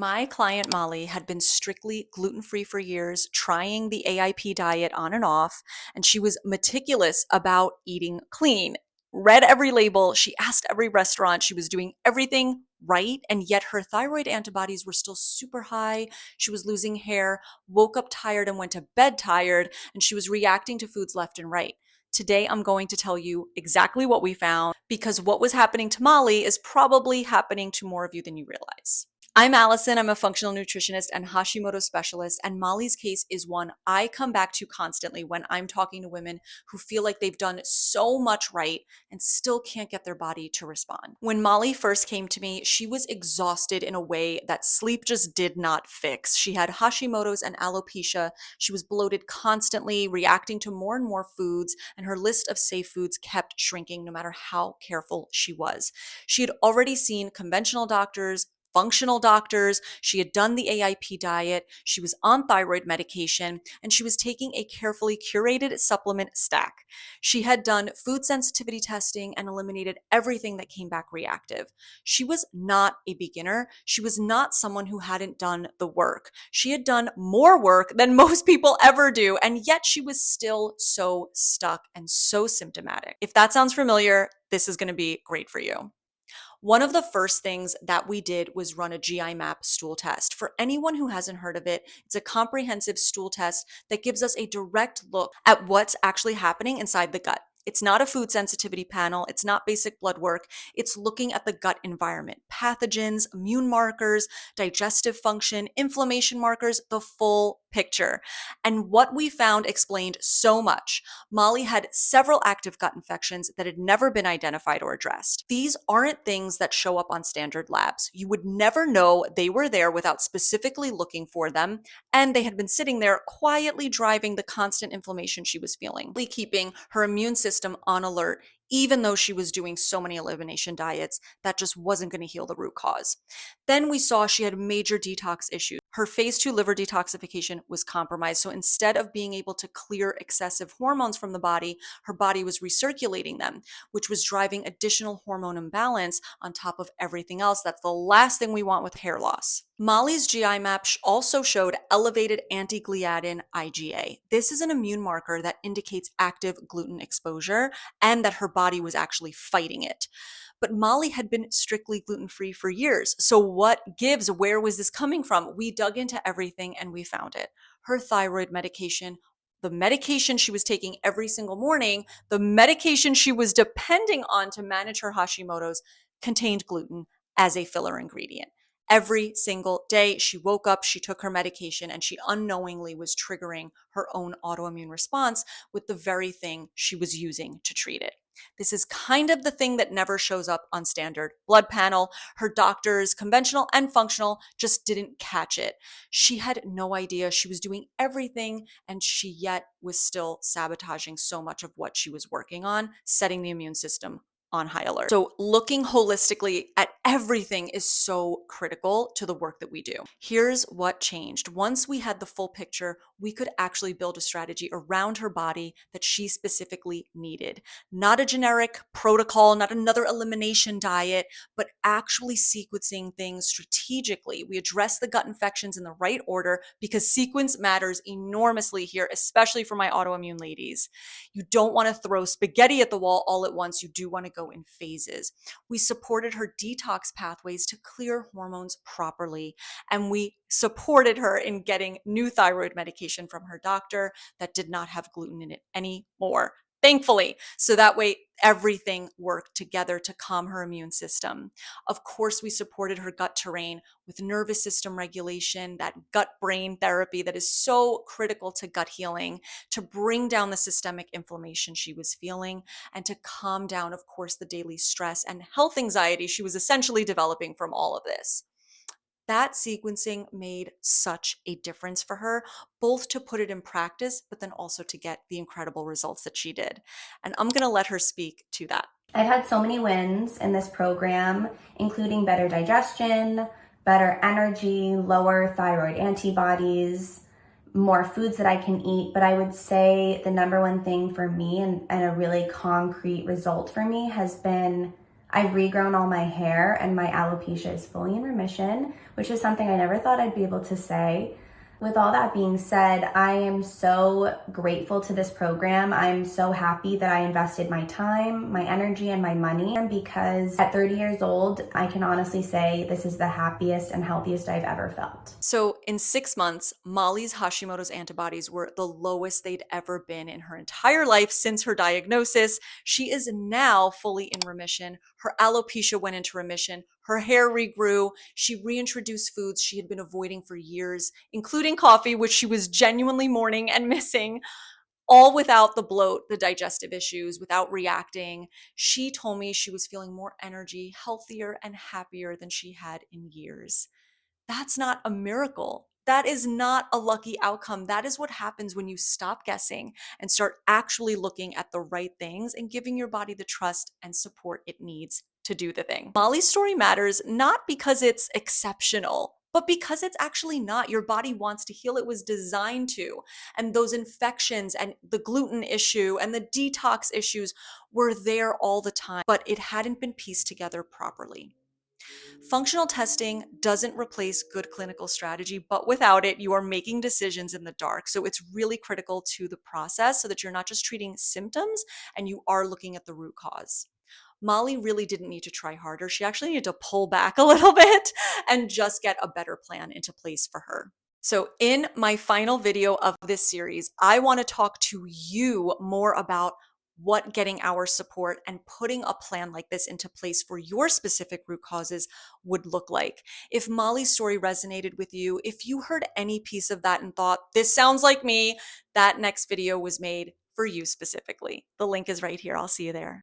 My client Molly had been strictly gluten-free for years, trying the AIP diet on and off, and she was meticulous about eating clean. Read every label, she asked every restaurant, she was doing everything right, and yet her thyroid antibodies were still super high. She was losing hair, woke up tired and went to bed tired, and she was reacting to foods left and right. Today, I'm going to tell you exactly what we found because what was happening to Molly is probably happening to more of you than you realize. I'm Allison. I'm a functional nutritionist and Hashimoto specialist, and Molly's case is one I come back to constantly when I'm talking to women who feel like they've done so much right and still can't get their body to respond. When Molly first came to me, she was exhausted in a way that sleep just did not fix. She had Hashimoto's and alopecia. She was bloated constantly, reacting to more and more foods, and her list of safe foods kept shrinking no matter how careful she was. She had already seen conventional doctors, functional doctors. She had done the AIP diet. She was on thyroid medication, and she was taking a carefully curated supplement stack. She had done food sensitivity testing and eliminated everything that came back reactive. She was not a beginner. She was not someone who hadn't done the work. She had done more work than most people ever do, and yet she was still so stuck and so symptomatic. If that sounds familiar, this is going to be great for you. One of the first things that we did was run a GI map stool test. For anyone who hasn't heard of it, it's a comprehensive stool test that gives us a direct look at what's actually happening inside the gut. It's not a food sensitivity panel. It's not basic blood work. It's looking at the gut environment, pathogens, immune markers, digestive function, inflammation markers, the full picture. And what we found explained so much. Molly had several active gut infections that had never been identified or addressed. These aren't things that show up on standard labs. You would never know they were there without specifically looking for them, and they had been sitting there quietly driving the constant inflammation she was feeling, keeping her immune system on alert, even though she was doing so many elimination diets that just wasn't going to heal the root cause. Then we saw she had major detox issues. Her phase 2 liver detoxification was compromised. So instead of being able to clear excessive hormones from the body, her body was recirculating them, which was driving additional hormone imbalance on top of everything else. That's the last thing we want with hair loss. Molly's GI map also showed elevated anti-gliadin IgA. This is an immune marker that indicates active gluten exposure and that her body was actually fighting it. But Molly had been strictly gluten-free for years. So what gives? Where was this coming from? We dug into everything and we found it. Her thyroid medication, the medication she was taking every single morning, the medication she was depending on to manage her Hashimoto's contained gluten as a filler ingredient. Every single day she woke up, she took her medication, and she unknowingly was triggering her own autoimmune response with the very thing she was using to treat it. This is kind of the thing that never shows up on standard blood panel. Her doctors, conventional and functional, just didn't catch it. She had no idea she was doing everything, and she yet was still sabotaging so much of what she was working on, setting the immune system on high alert. So looking holistically at everything is so critical to the work that we do. Here's what changed. Once we had the full picture, we could actually build a strategy around her body that she specifically needed. Not a generic protocol, not another elimination diet, but actually sequencing things strategically. We address the gut infections in the right order because sequence matters enormously here, especially for my autoimmune ladies. You don't want to throw spaghetti at the wall all at once. You do want to go in phases. We supported her detox pathways to clear hormones properly, and we supported her in getting new thyroid medication from her doctor that did not have gluten in it anymore, thankfully. So that way everything worked together to calm her immune system. Of course, we supported her gut terrain with nervous system regulation, that gut brain therapy that is so critical to gut healing, to bring down the systemic inflammation she was feeling, and to calm down, of course, the daily stress and health anxiety she was essentially developing from all of this. That sequencing made such a difference for her, both to put it in practice, but then also to get the incredible results that she did. And I'm going to let her speak to that. I've had so many wins in this program, including better digestion, better energy, lower thyroid antibodies, more foods that I can eat. But I would say the number one thing for me and a really concrete result for me has been I've regrown all my hair and my alopecia is fully in remission, which is something I never thought I'd be able to say. With all that being said, I am so grateful to this program. I'm so happy that I invested my time, my energy, and my money, because at 30 years old, I can honestly say this is the happiest and healthiest I've ever felt. So, in 6 months, Molly's Hashimoto's antibodies were the lowest they'd ever been in her entire life since her diagnosis. She is now fully in remission. Her alopecia went into remission. Her hair regrew. She reintroduced foods she had been avoiding for years, including coffee, which she was genuinely mourning and missing, all without the bloat, the digestive issues, without reacting. She told me she was feeling more energy, healthier, and happier than she had in years. That's not a miracle. That is not a lucky outcome. That is what happens when you stop guessing and start actually looking at the right things and giving your body the trust and support it needs to do the thing. Molly's story matters not because it's exceptional, but because it's actually not. Your body wants to heal. It was designed to. And those infections and the gluten issue and the detox issues were there all the time, but it hadn't been pieced together properly. Functional testing doesn't replace good clinical strategy, but without it, you are making decisions in the dark. So it's really critical to the process so that you're not just treating symptoms and you are looking at the root cause. Molly really didn't need to try harder. She actually needed to pull back a little bit and just get a better plan into place for her. So, in my final video of this series, I want to talk to you more about what getting our support and putting a plan like this into place for your specific root causes would look like. If Molly's story resonated with you, if you heard any piece of that and thought, this sounds like me, that next video was made for you specifically. The link is right here. I'll see you there.